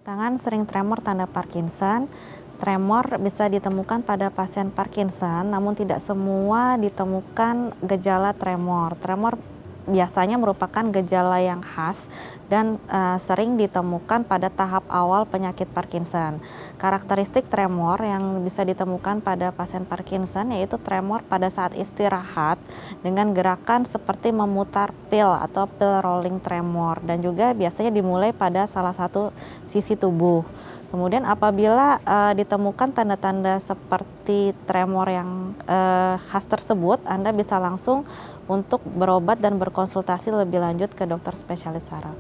Tangan sering tremor tanda Parkinson. Tremor bisa ditemukan pada pasien Parkinson, namun tidak semua ditemukan gejala tremor. Tremor biasanya merupakan gejala yang khas dan sering ditemukan pada tahap awal penyakit Parkinson. Karakteristik tremor yang bisa ditemukan pada pasien Parkinson yaitu tremor pada saat istirahat dengan gerakan seperti memutar pil atau pil rolling tremor, dan juga biasanya dimulai pada salah satu sisi tubuh. Kemudian apabila ditemukan tanda-tanda seperti tremor yang khas tersebut, Anda bisa langsung untuk berobat dan berkonsultasi lebih lanjut ke dokter spesialis saraf.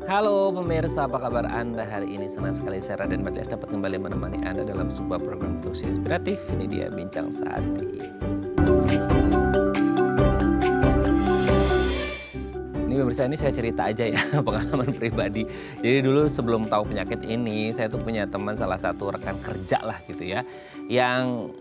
Halo pemirsa, apa kabar Anda hari ini? Senang sekali saya Raden Matias dapat kembali menemani Anda dalam sebuah program talkshow inspiratif. Ini dia Bincang Sehati. Ini pemirsa, ini saya cerita aja ya, pengalaman pribadi. Jadi dulu sebelum tahu penyakit ini, saya tuh punya teman, salah satu rekan kerja lah gitu ya, yang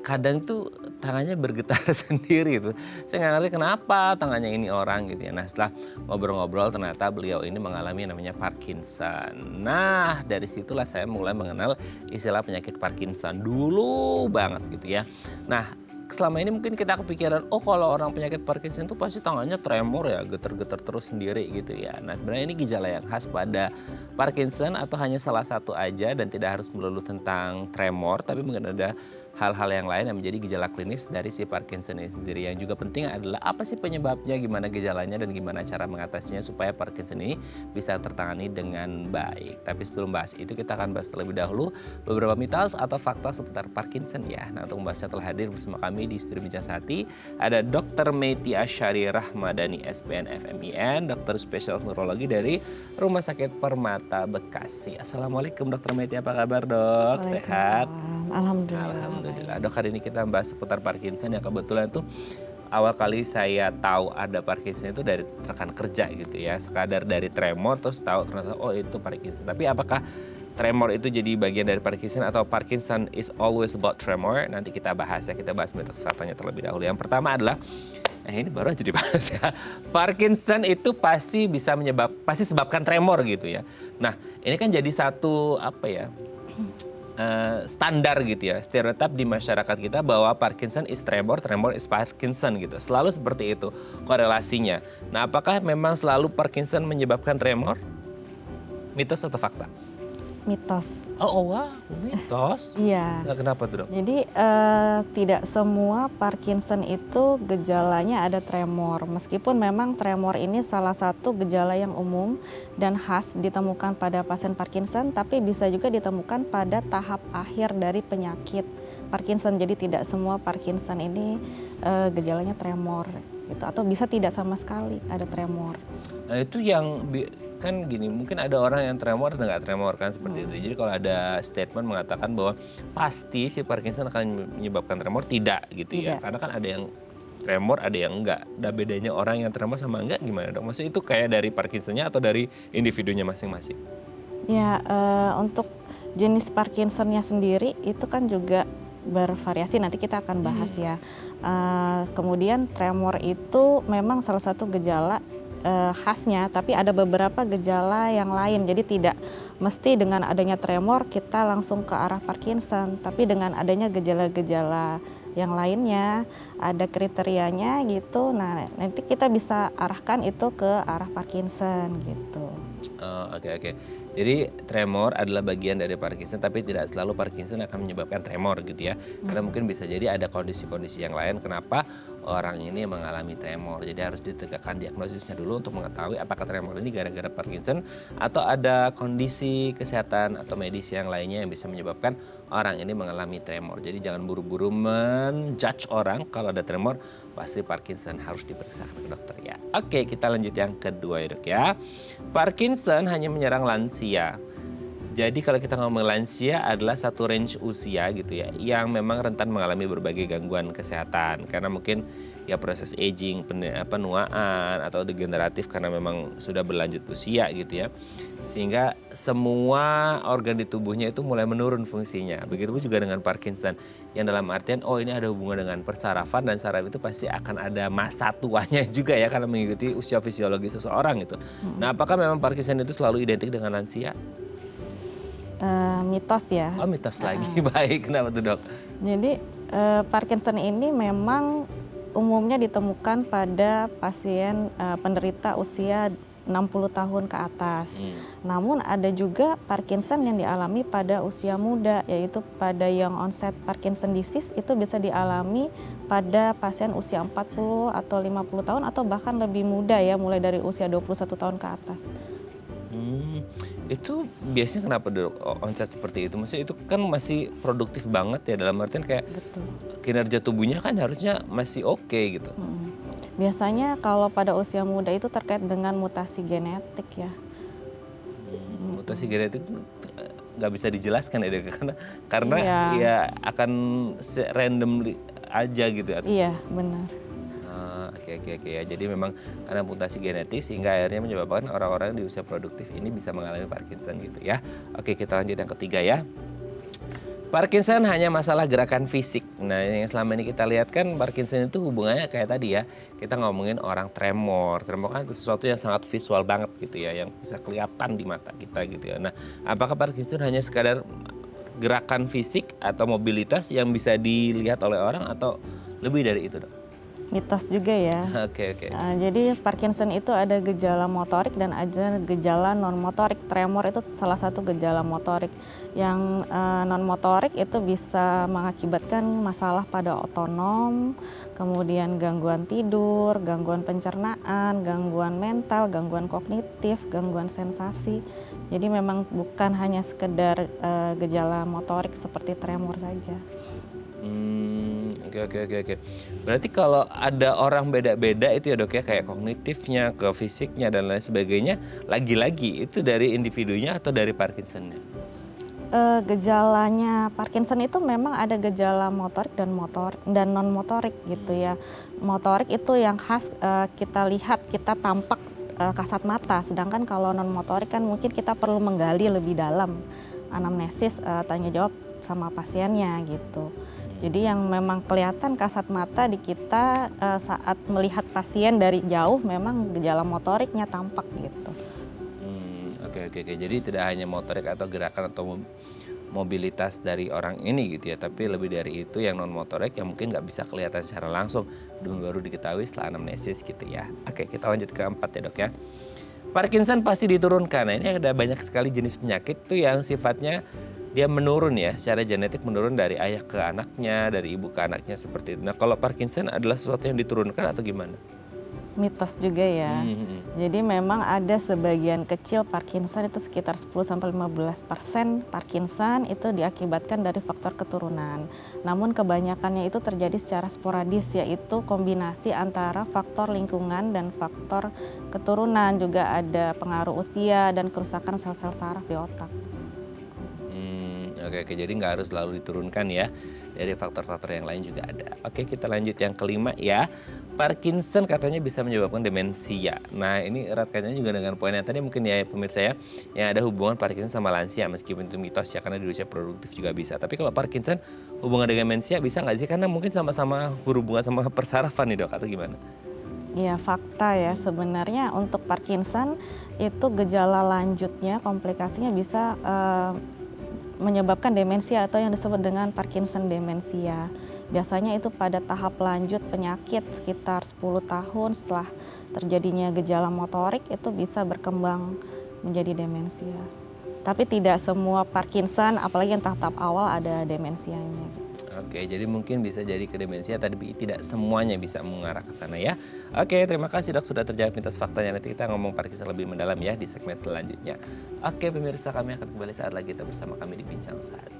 kadang tuh tangannya bergetar sendiri gitu. Saya nggak ngerti kenapa tangannya ini orang gitu ya. Nah setelah ngobrol-ngobrol ternyata beliau ini mengalami namanya Parkinson. Nah dari situlah saya mulai mengenal istilah penyakit Parkinson dulu banget gitu ya. Nah selama ini mungkin kita kepikiran, oh kalau orang penyakit Parkinson tuh pasti tangannya tremor ya, getar-getar terus sendiri gitu ya. Nah sebenarnya ini gejala yang khas pada Parkinson atau hanya salah satu aja dan tidak harus melulu tentang tremor, tapi mungkin ada hal-hal yang lain yang menjadi gejala klinis dari si Parkinson ini sendiri. Yang juga penting adalah apa sih penyebabnya, gimana gejalanya, dan gimana cara mengatasinya supaya Parkinson ini bisa tertangani dengan baik. Tapi sebelum bahas itu kita akan bahas terlebih dahulu beberapa mitos atau fakta seputar Parkinson ya. Nah untuk membahasnya telah hadir bersama kami di Studio Bincang Sehati ada Dr. Mety Asyari Rahmadani SPN FMIN, dokter spesialis neurologi dari Rumah Sakit Permata Bekasi. Assalamualaikum Dr. Mety, apa kabar dok? Sehat? Alhamdulillah. Alhamdulillah. Dok, hari ini kita bahas seputar Parkinson yang kebetulan tuh awal kali saya tahu ada Parkinson itu dari rekan kerja gitu ya. Sekadar dari tremor terus tahu ternyata oh itu Parkinson. Tapi apakah tremor itu jadi bagian dari Parkinson atau Parkinson is always about tremor? Nanti kita bahas ya. Kita bahas mitos faktanya terlebih dahulu. Yang pertama adalah ini baru aja dibahas ya. Parkinson itu pasti sebabkan tremor gitu ya. Nah, ini kan jadi satu standar gitu ya, stereotip di masyarakat kita bahwa Parkinson is tremor, tremor is Parkinson gitu. Selalu seperti itu korelasinya. Nah, apakah memang selalu Parkinson menyebabkan tremor? Mitos atau fakta? Mitos. Wah, mitos? Iya. Nah, kenapa tuh dok? Jadi tidak semua Parkinson itu gejalanya ada tremor. Meskipun memang tremor ini salah satu gejala yang umum dan khas ditemukan pada pasien Parkinson, tapi bisa juga ditemukan pada tahap akhir dari penyakit Parkinson. Jadi tidak semua Parkinson ini gejalanya tremor gitu, atau bisa tidak sama sekali ada tremor. Nah itu yang kan gini, mungkin ada orang yang tremor dan nggak tremor kan seperti itu. Jadi kalau ada statement mengatakan bahwa pasti si Parkinson akan menyebabkan tremor, tidak gitu ya. Karena kan ada yang tremor, ada yang enggak. Dan bedanya orang yang tremor sama enggak gimana dok? Maksudnya itu kayak dari Parkinsonnya atau dari individunya masing-masing? Ya, untuk jenis Parkinsonnya sendiri itu kan juga bervariasi, nanti kita akan bahas ya. Kemudian tremor itu memang salah satu gejala khasnya, tapi ada beberapa gejala yang lain. Jadi tidak mesti dengan adanya tremor kita langsung ke arah Parkinson, tapi dengan adanya gejala-gejala yang lainnya, ada kriterianya gitu. Nah, nanti kita bisa arahkan itu ke arah Parkinson gitu. Oke. Jadi tremor adalah bagian dari Parkinson, tapi tidak selalu Parkinson akan menyebabkan tremor gitu ya. Karena mungkin bisa jadi ada kondisi-kondisi yang lain kenapa orang ini mengalami tremor. Jadi harus ditegakkan diagnosisnya dulu untuk mengetahui apakah tremor ini gara-gara Parkinson atau ada kondisi kesehatan atau medis yang lainnya yang bisa menyebabkan orang ini mengalami tremor. Jadi jangan buru-buru menjudge orang kalau ada tremor, pasti Parkinson, harus diperiksa ke dokter ya. Oke, kita lanjut yang kedua ya dok ya. Parkinson hanya menyerang lansia. Jadi kalau kita ngomong lansia adalah satu range usia gitu ya, yang memang rentan mengalami berbagai gangguan kesehatan karena mungkin ya proses aging, penuaan atau degeneratif karena memang sudah berlanjut usia gitu ya. Sehingga semua organ di tubuhnya itu mulai menurun fungsinya. Begitupun juga dengan Parkinson yang dalam artian oh ini ada hubungan dengan persarafan dan saraf itu pasti akan ada masa tuanya juga ya karena mengikuti usia fisiologi seseorang gitu. Nah, apakah memang Parkinson itu selalu identik dengan lansia? Mitos ya. Oh, mitos lagi. Baik, kenapa tuh, Dok? Jadi Parkinson ini memang umumnya ditemukan pada pasien penderita usia 60 tahun ke atas. Namun ada juga Parkinson yang dialami pada usia muda, yaitu pada young onset Parkinson disease itu bisa dialami pada pasien usia 40 atau 50 tahun atau bahkan lebih muda ya, mulai dari usia 21 tahun ke atas. Itu biasanya kenapa Dok onset seperti itu? Maksudnya itu kan masih produktif banget ya dalam artian kayak Betul. kinerja tubuhnya kan harusnya masih oke gitu. Biasanya kalau pada usia muda itu terkait dengan mutasi genetik ya. Mutasi genetik nggak bisa dijelaskan ya Dok, karena Iya. ya akan random aja gitu ya. Iya, benar. Oke ya. Jadi memang karena mutasi genetis sehingga akhirnya menyebabkan orang-orang di usia produktif ini bisa mengalami Parkinson gitu ya. Oke, kita lanjut yang ketiga ya. Parkinson hanya masalah gerakan fisik. Nah, yang selama ini kita lihat kan Parkinson itu hubungannya kayak tadi ya. Kita ngomongin orang tremor. Tremor kan sesuatu yang sangat visual banget gitu ya, yang bisa kelihatan di mata kita gitu ya. Nah, apakah Parkinson hanya sekadar gerakan fisik atau mobilitas yang bisa dilihat oleh orang atau lebih dari itu, Dok? Mitos juga ya. Oke. Jadi Parkinson itu ada gejala motorik dan ada gejala non motorik. Tremor itu salah satu gejala motorik. Yang non motorik itu bisa mengakibatkan masalah pada otonom, kemudian gangguan tidur, gangguan pencernaan, gangguan mental, gangguan kognitif, gangguan sensasi. Jadi memang bukan hanya sekedar gejala motorik seperti tremor saja. Oke. Berarti kalau ada orang beda-beda itu ya Dok ya, kayak kognitifnya, ke fisiknya dan lain sebagainya, lagi-lagi itu dari individunya atau dari Parkinsonnya? Gejalanya Parkinson itu memang ada gejala motorik dan non motorik gitu ya. Motorik itu yang khas kita lihat, kita tampak kasat mata, sedangkan kalau non motorik kan mungkin kita perlu menggali lebih dalam, anamnesis, tanya jawab sama pasiennya gitu. Jadi yang memang kelihatan kasat mata di kita saat melihat pasien dari jauh memang gejala motoriknya tampak gitu. Oke. Jadi tidak hanya motorik atau gerakan atau mobilitas dari orang ini gitu ya, tapi lebih dari itu yang non motorik yang mungkin nggak bisa kelihatan secara langsung, baru diketahui setelah anamnesis gitu ya. Oke, kita lanjut ke 4 ya Dok ya. Parkinson pasti diturunkan. Nah, ini ada banyak sekali jenis penyakit tuh yang sifatnya dia menurun ya, secara genetik menurun dari ayah ke anaknya, dari ibu ke anaknya seperti itu. Nah, kalau Parkinson adalah sesuatu yang diturunkan atau gimana? Mitos juga ya. Jadi memang ada sebagian kecil Parkinson itu sekitar 10-15% Parkinson itu diakibatkan dari faktor keturunan. Namun kebanyakannya itu terjadi secara sporadis, yaitu kombinasi antara faktor lingkungan dan faktor keturunan. Juga ada pengaruh usia dan kerusakan sel-sel saraf di otak. Oke, jadi nggak harus selalu diturunkan ya. Dari faktor-faktor yang lain juga ada. Oke, kita lanjut yang kelima ya. Parkinson katanya bisa menyebabkan demensia. Nah, ini erat kaitannya juga dengan poin yang tadi mungkin ya pemirsa ya, yang ada hubungan Parkinson sama lansia, meskipun itu mitos ya, karena di usia produktif juga bisa. Tapi kalau Parkinson hubungan dengan demensia bisa nggak sih? Karena mungkin sama-sama berhubungan sama persarafan nih Dok, atau gimana? Ya, fakta ya, sebenarnya untuk Parkinson itu gejala lanjutnya, komplikasinya bisa menyebabkan demensia atau yang disebut dengan Parkinson demensia. Biasanya itu pada tahap lanjut penyakit sekitar 10 tahun setelah terjadinya gejala motorik itu bisa berkembang menjadi demensia. Tapi tidak semua Parkinson, apalagi yang tahap-tahap awal ada demensianya. Oke, jadi mungkin bisa jadi ke demensia, tapi tidak semuanya bisa mengarah ke sana ya. Oke, terima kasih Dok sudah terjawab mitos faktanya. Nanti kita ngomong Parkinson lebih mendalam ya di segmen selanjutnya. Oke pemirsa, kami akan kembali saat lagi tetap bersama kami di Bincang Saat.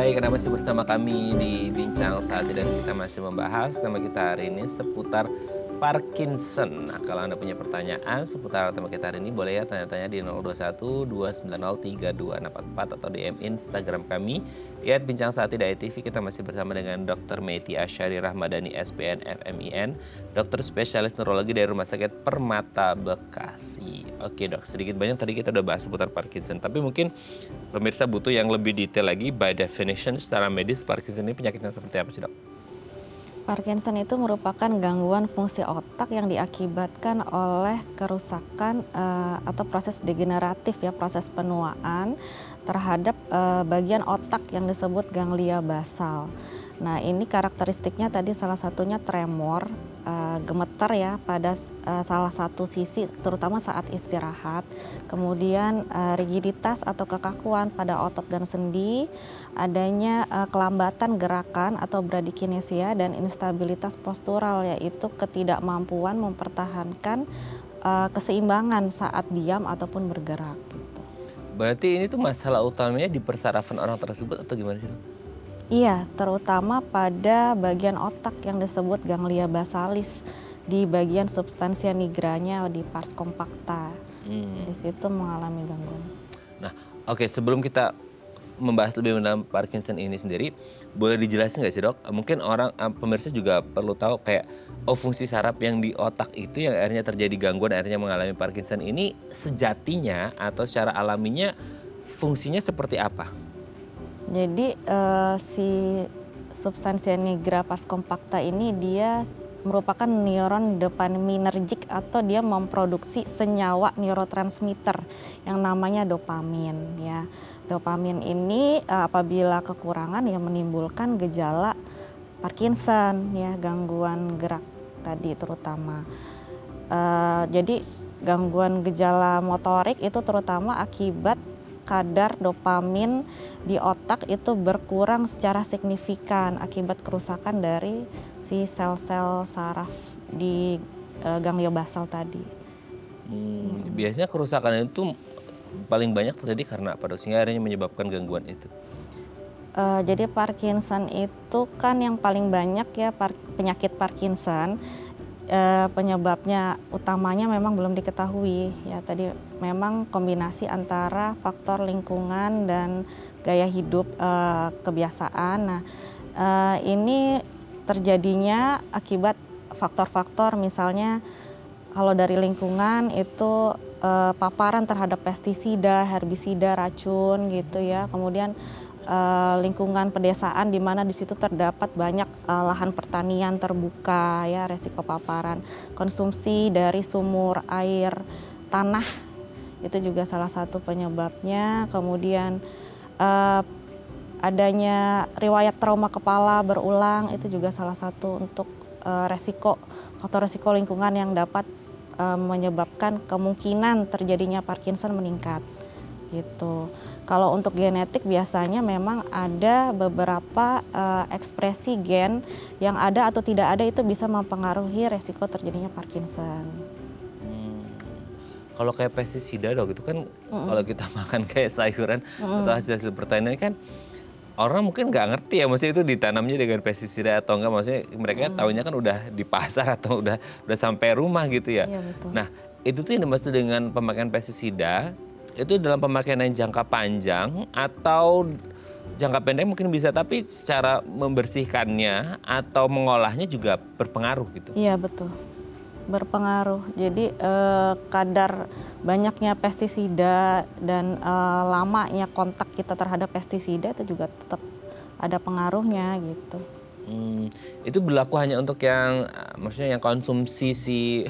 Baik, Anda masih bersama kami di Bincang Saat Ini dan kita masih membahas tema kita hari ini seputar Parkinson. Nah, kalau Anda punya pertanyaan seputar tema kita hari ini boleh ya tanya-tanya di 021 290 3244 atau DM Instagram kami @bincangsaatidai.tv. Kita masih bersama dengan Dr. Mety Asyari Rahmadani SPN FMIN, dokter spesialis neurologi dari Rumah Sakit Permata Bekasi. Oke dok, sedikit banyak tadi kita udah bahas seputar Parkinson, tapi mungkin pemirsa butuh yang lebih detail lagi. By definition secara medis Parkinson ini penyakitnya seperti apa sih dok? Parkinson itu merupakan gangguan fungsi otak yang diakibatkan oleh kerusakan atau proses degeneratif ya, proses penuaan terhadap bagian otak yang disebut ganglia basal. Nah, ini karakteristiknya tadi salah satunya tremor, gemeter ya pada salah satu sisi terutama saat istirahat. Kemudian rigiditas atau kekakuan pada otot dan sendi, adanya kelambatan gerakan atau bradykinesia dan instabilitas postural yaitu ketidakmampuan mempertahankan keseimbangan saat diam ataupun bergerak gitu. Berarti ini tuh masalah utamanya di persarafan orang tersebut atau gimana sih dok? Iya, terutama pada bagian otak yang disebut ganglia basalis di bagian substansia nigranya di pars compacta. Di situ mengalami gangguan. Nah, oke, sebelum kita membahas lebih mendalam Parkinson ini sendiri, boleh dijelasin nggak sih dok? Mungkin orang pemirsa juga perlu tahu kayak fungsi saraf yang di otak itu yang akhirnya terjadi gangguan, akhirnya mengalami Parkinson ini sejatinya atau secara alaminya fungsinya seperti apa? Jadi si substansia nigra pars compacta ini dia merupakan neuron dopaminergic atau dia memproduksi senyawa neurotransmitter yang namanya dopamin ya. Dopamin ini apabila kekurangan ya menimbulkan gejala Parkinson ya, gangguan gerak tadi terutama. Jadi gangguan gejala motorik itu terutama akibat kadar dopamin di otak itu berkurang secara signifikan akibat kerusakan dari si sel-sel saraf di ganglia basal tadi. Biasanya kerusakan itu paling banyak terjadi karena apa dok? Sehingga akhirnya menyebabkan gangguan itu. Jadi Parkinson itu kan yang paling banyak ya penyakit Parkinson. Penyebabnya utamanya memang belum diketahui ya, tadi memang kombinasi antara faktor lingkungan dan gaya hidup kebiasaan. Nah, ini terjadinya akibat faktor-faktor misalnya kalau dari lingkungan itu paparan terhadap pestisida, herbisida, racun gitu ya. Kemudian lingkungan pedesaan di mana di situ terdapat banyak lahan pertanian terbuka ya, resiko paparan. Konsumsi dari sumur air tanah itu juga salah satu penyebabnya. Kemudian adanya riwayat trauma kepala berulang itu juga salah satu untuk faktor resiko lingkungan yang dapat menyebabkan kemungkinan terjadinya Parkinson meningkat gitu. Kalau untuk genetik biasanya memang ada beberapa ekspresi gen yang ada atau tidak ada itu bisa mempengaruhi resiko terjadinya Parkinson. Kalau kayak pestisida dok itu kan kalau kita makan kayak sayuran atau hasil pertanian kan orang mungkin nggak ngerti ya, maksudnya itu ditanamnya dengan pestisida atau enggak, maksudnya mereka tahunya kan udah di pasar atau udah sampai rumah gitu ya. Iya, betul. Nah itu tuh yang dimaksud dengan pemakaian pestisida itu dalam pemakaian yang jangka panjang atau jangka pendek mungkin bisa, tapi secara membersihkannya atau mengolahnya juga berpengaruh gitu. Iya betul, berpengaruh. Jadi kadar banyaknya pestisida dan lamanya kontak kita terhadap pestisida itu juga tetap ada pengaruhnya gitu. Itu berlaku hanya untuk yang maksudnya yang konsumsi si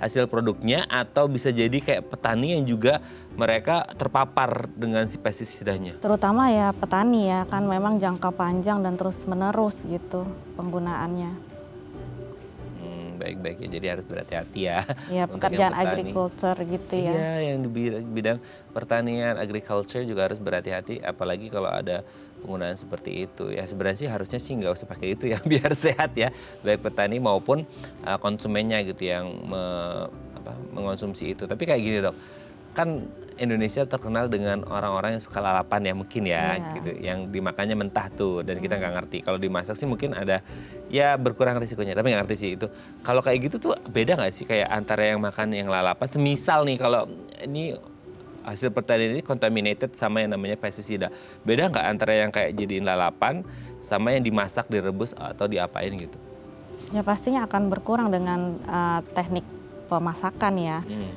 hasil produknya, atau bisa jadi kayak petani yang juga mereka terpapar dengan si pestisidanya? Terutama ya petani ya, kan memang jangka panjang dan terus menerus gitu penggunaannya. Baik-baik ya, jadi harus berhati-hati ya. Ya untuk pekerjaan yang petani. agriculture gitu ya. Iya, yang di bidang pertanian, agriculture juga harus berhati-hati, apalagi kalau ada penggunaan seperti itu. Ya sebenarnya sih harusnya sih nggak usah pakai itu ya, biar sehat ya, baik petani maupun konsumennya gitu yang mengonsumsi itu. Tapi kayak gini dok, kan Indonesia terkenal dengan orang-orang yang suka lalapan ya mungkin ya Iya. gitu, yang dimakannya mentah tuh dan kita nggak ngerti. Kalau dimasak sih mungkin ada ya berkurang risikonya, tapi nggak ngerti sih itu. Kalau kayak gitu tuh beda nggak sih kayak antara yang makan yang lalapan, semisal nih kalau ini hasil pertanian ini contaminated sama yang namanya pestisida. Beda nggak antara yang kayak jadiin lalapan sama yang dimasak, direbus atau diapain gitu? Ya pastinya akan berkurang dengan teknik pemasakan ya. Hmm.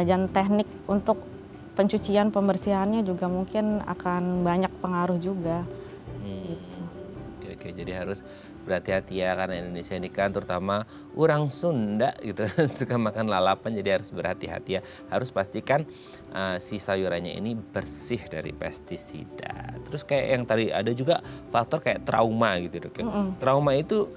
Dan teknik untuk pencucian pembersihannya juga mungkin akan banyak pengaruh juga. Gitu. Oke, oke. Jadi harus berhati-hati ya karena Indonesia ini kan terutama orang Sunda gitu suka makan lalapan, jadi harus berhati-hati ya. Harus pastikan si sayurannya ini bersih dari pestisida. Terus kayak yang tadi ada juga faktor kayak trauma gitu Dok. Trauma itu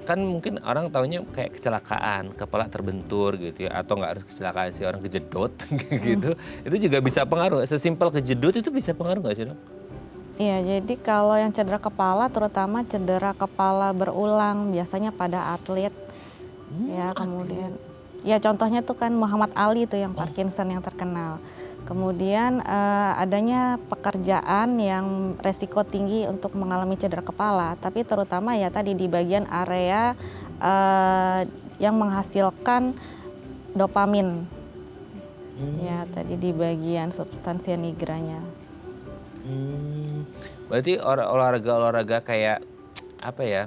kan mungkin orang taunya kayak kecelakaan, kepala terbentur gitu ya, atau nggak harus kecelakaan sih orang kejedot gitu. Itu juga bisa pengaruh. Sesimpel kejedot itu bisa pengaruh nggak sih Dok? Iya, jadi kalau yang cedera kepala, terutama cedera kepala berulang, biasanya pada atlet, ya kemudian, ya contohnya tuh kan Muhammad Ali tuh yang Parkinson yang terkenal. Kemudian adanya pekerjaan yang resiko tinggi untuk mengalami cedera kepala, tapi terutama ya tadi di bagian area yang menghasilkan dopamin, ya tadi di bagian substansia nigranya. Berarti olahraga-olahraga kayak apa ya?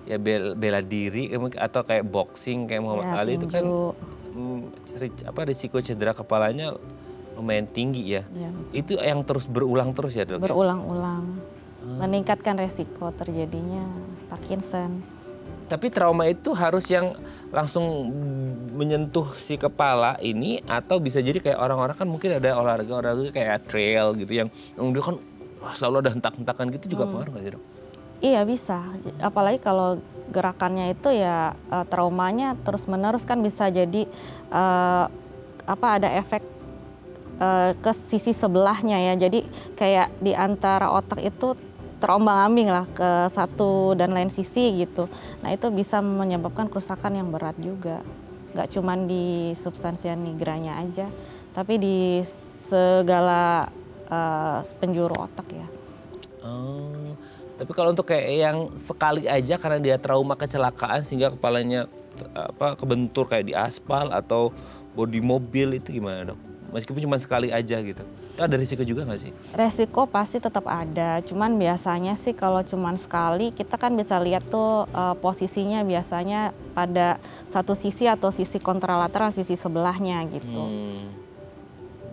Ya bela diri atau kayak boxing kayak Muhammad Ya, Ali itu kan tinju. risiko cedera kepalanya lumayan tinggi ya. Ya, Itu yang terus berulang terus ya Dok? Ya? berulang-ulang, meningkatkan resiko terjadinya Parkinson. Tapi trauma itu harus yang langsung menyentuh si kepala ini atau bisa jadi kayak orang-orang kan mungkin ada olahraga kayak trail gitu yang dia kan wah, selalu ada hentak-hentakan gitu juga pengaruh nggak sih Dok? Iya bisa, apalagi kalau gerakannya itu ya traumanya terus-menerus kan bisa jadi ada efek ke sisi sebelahnya ya. Jadi kayak di antara otak itu terombang-ambing lah ke satu dan lain sisi gitu. Nah itu bisa menyebabkan kerusakan yang berat juga. Nggak cuma di substansia nigranya aja, tapi di segala penjuru otak ya. Oh, tapi kalau untuk kayak yang sekali aja karena dia trauma kecelakaan sehingga kepalanya kebentur kayak di aspal atau bodi mobil itu gimana Dok? Meskipun cuma sekali aja gitu. Itu ada risiko juga nggak sih? Resiko pasti tetap ada, cuman biasanya sih kalau cuman sekali kita kan bisa lihat tuh posisinya biasanya pada satu sisi atau sisi kontralateral, sisi sebelahnya gitu.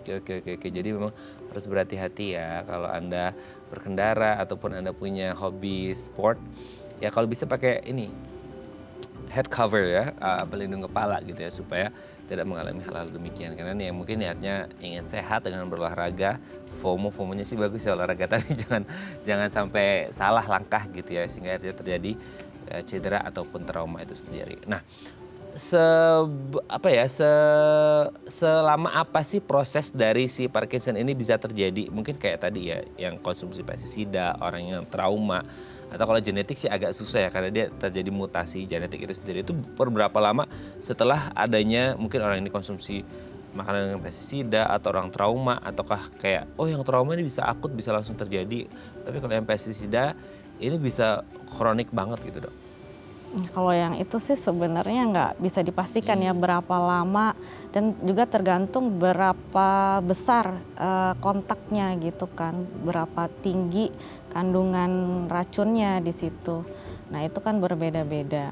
Oke. Jadi memang harus berhati-hati ya kalau Anda berkendara ataupun Anda punya hobi sport. Ya kalau bisa pakai ini head cover ya, pelindung kepala gitu ya supaya tidak mengalami hal-hal demikian. Karena nih mungkin niatnya ingin sehat dengan berolahraga, FOMO-nya sih bagus ya olahraga tapi jangan sampai salah langkah gitu ya sehingga terjadi cedera ataupun trauma itu sendiri. Nah, selama apa sih proses dari si Parkinson ini bisa terjadi? Mungkin kayak tadi ya yang konsumsi pestisida, orang yang trauma, atau kalau genetik sih agak susah ya karena dia terjadi mutasi genetik itu sendiri. Itu per berapa lama setelah adanya mungkin orang ini konsumsi makanan dengan pestisida atau orang trauma, ataukah kayak yang trauma ini bisa akut bisa langsung terjadi, tapi kalau yang pestisida ini bisa kronik banget gitu Dok? Kalau yang itu sih sebenarnya nggak bisa dipastikan ya berapa lama dan juga tergantung berapa besar kontaknya gitu kan, berapa tinggi kandungan racunnya di situ. Nah itu kan berbeda-beda.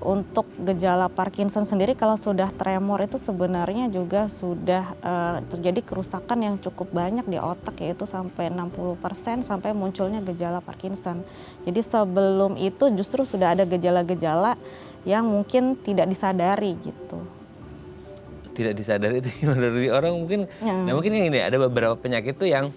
Untuk gejala Parkinson sendiri kalau sudah tremor itu sebenarnya juga sudah terjadi kerusakan yang cukup banyak di otak yaitu sampai 60% sampai munculnya gejala Parkinson. Jadi sebelum itu justru sudah ada gejala-gejala yang mungkin tidak disadari gitu. Tidak disadari itu gimana dari orang mungkin. Nah mungkin ini ada beberapa penyakit tuh yang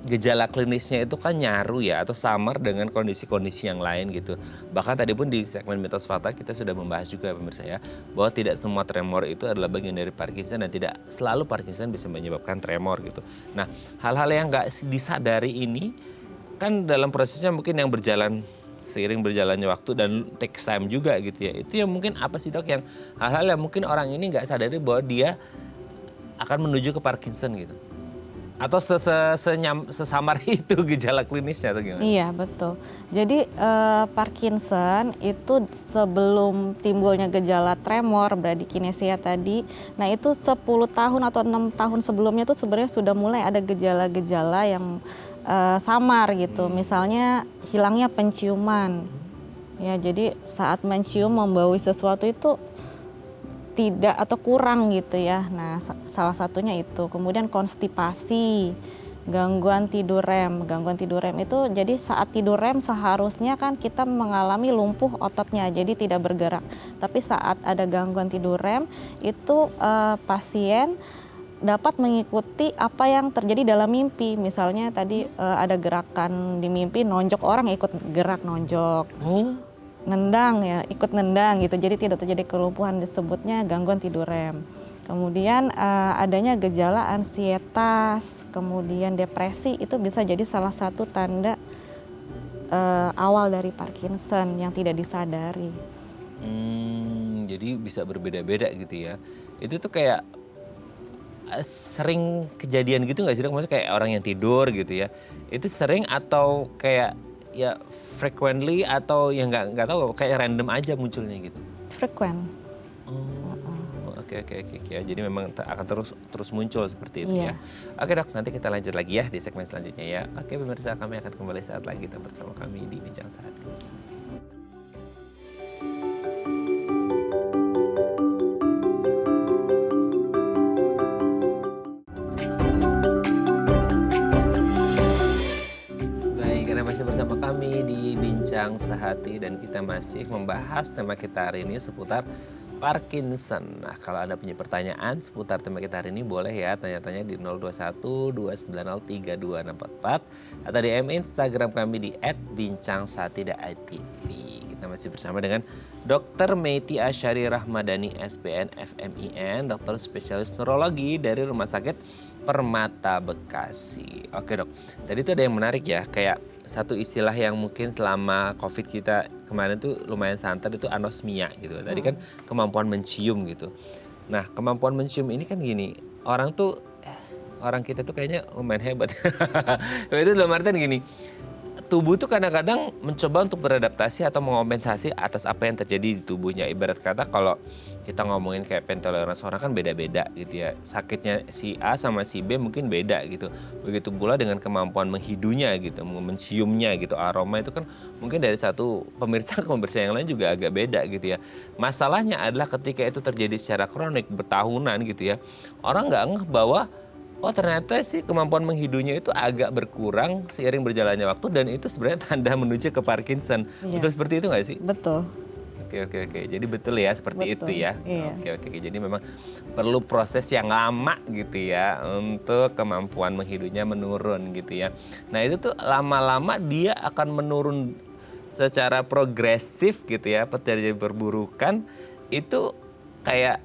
gejala klinisnya itu kan nyaru ya atau samar dengan kondisi-kondisi yang lain gitu. Bahkan tadi pun di segmen Mitos Fakta kita sudah membahas juga pemirsa ya bahwa tidak semua tremor itu adalah bagian dari Parkinson dan tidak selalu Parkinson bisa menyebabkan tremor gitu. Nah, hal-hal yang nggak disadari ini kan dalam prosesnya mungkin yang berjalan seiring berjalannya waktu dan takes time juga gitu ya. Itu yang mungkin apa sih Dok yang hal-hal yang mungkin orang ini nggak sadari bahwa dia akan menuju ke Parkinson gitu? Atau sesamar itu gejala klinisnya atau gimana? Iya, betul. Jadi Parkinson itu sebelum timbulnya gejala tremor, bradykinesia tadi, nah itu 10 tahun atau 6 tahun sebelumnya tuh sebenarnya sudah mulai ada gejala-gejala yang samar gitu. Misalnya hilangnya penciuman. Ya, jadi saat mencium membaui sesuatu itu tidak atau kurang gitu ya. Nah, salah satunya itu. Kemudian konstipasi, gangguan tidur REM. Gangguan tidur REM itu jadi saat tidur REM seharusnya kan kita mengalami lumpuh ototnya, jadi tidak bergerak. Tapi saat ada gangguan tidur REM itu pasien dapat mengikuti apa yang terjadi dalam mimpi. Misalnya tadi ada gerakan di mimpi, nonjok orang ikut gerak nonjok. Nendang ya, ikut nendang gitu, jadi tidak terjadi kelumpuhan, disebutnya gangguan tidur REM. Kemudian adanya gejala ansietas, kemudian depresi, itu bisa jadi salah satu tanda awal dari Parkinson yang tidak disadari. Jadi bisa berbeda-beda gitu ya. Itu tuh kayak sering kejadian gitu nggak sih dok? Maksudnya kayak orang yang tidur gitu ya, itu sering atau kayak ya frequently atau ya nggak tahu kayak random aja munculnya gitu? Frekuen. Oke. Jadi memang akan terus muncul seperti itu Iya. ya. Oke dok, nanti kita lanjut lagi ya di segmen selanjutnya ya. Oke pemirsa, kami akan kembali saat lagi tetap bersama kami di Bincang Sehati. Baik, Anda masih bersama kami di Bincang Sehati dan kita masih membahas tema kita hari ini seputar Parkinson. Nah, kalau Anda punya pertanyaan seputar tema kita hari ini boleh ya tanya-tanya di 021 290 32644 atau DM Instagram kami di @bincangsehati.tv. Kita masih bersama dengan Dr. Meiti Asyari Rahmadani SPN FMIN, dokter spesialis neurologi dari Rumah Sakit Permata Bekasi. Oke dok, tadi itu ada yang menarik ya, kayak satu istilah yang mungkin selama COVID kita kemarin tuh lumayan santer itu anosmia gitu. Tadi kan kemampuan mencium gitu. Nah kemampuan mencium ini kan gini, orang kita tuh kayaknya lumayan hebat. Itu dalam artian gini, tubuh tuh kadang-kadang mencoba untuk beradaptasi atau mengompensasi atas apa yang terjadi di tubuhnya. Ibarat kata kalau kita ngomongin kayak pentoleransi orang kan beda-beda gitu ya. Sakitnya si A sama si B mungkin beda gitu. Begitu pula dengan kemampuan menghidunya gitu, menciumnya gitu. Aroma itu kan mungkin dari satu pemirsa ke pemirsa yang lain juga agak beda gitu ya. Masalahnya adalah ketika itu terjadi secara kronik bertahunan gitu ya. Orang nggak ngeh bahwa oh ternyata sih kemampuan menghidunya itu agak berkurang seiring berjalannya waktu dan itu sebenarnya tanda menuju ke Parkinson. Iya. Betul seperti itu nggak sih? Betul. Oke. Jadi betul ya seperti Betul, itu ya. iya. Oke. Jadi memang perlu proses yang lama gitu ya untuk kemampuan menghidunya menurun gitu ya. Nah itu tuh lama-lama dia akan menurun secara progresif gitu ya. Terjadi perburukan itu kayak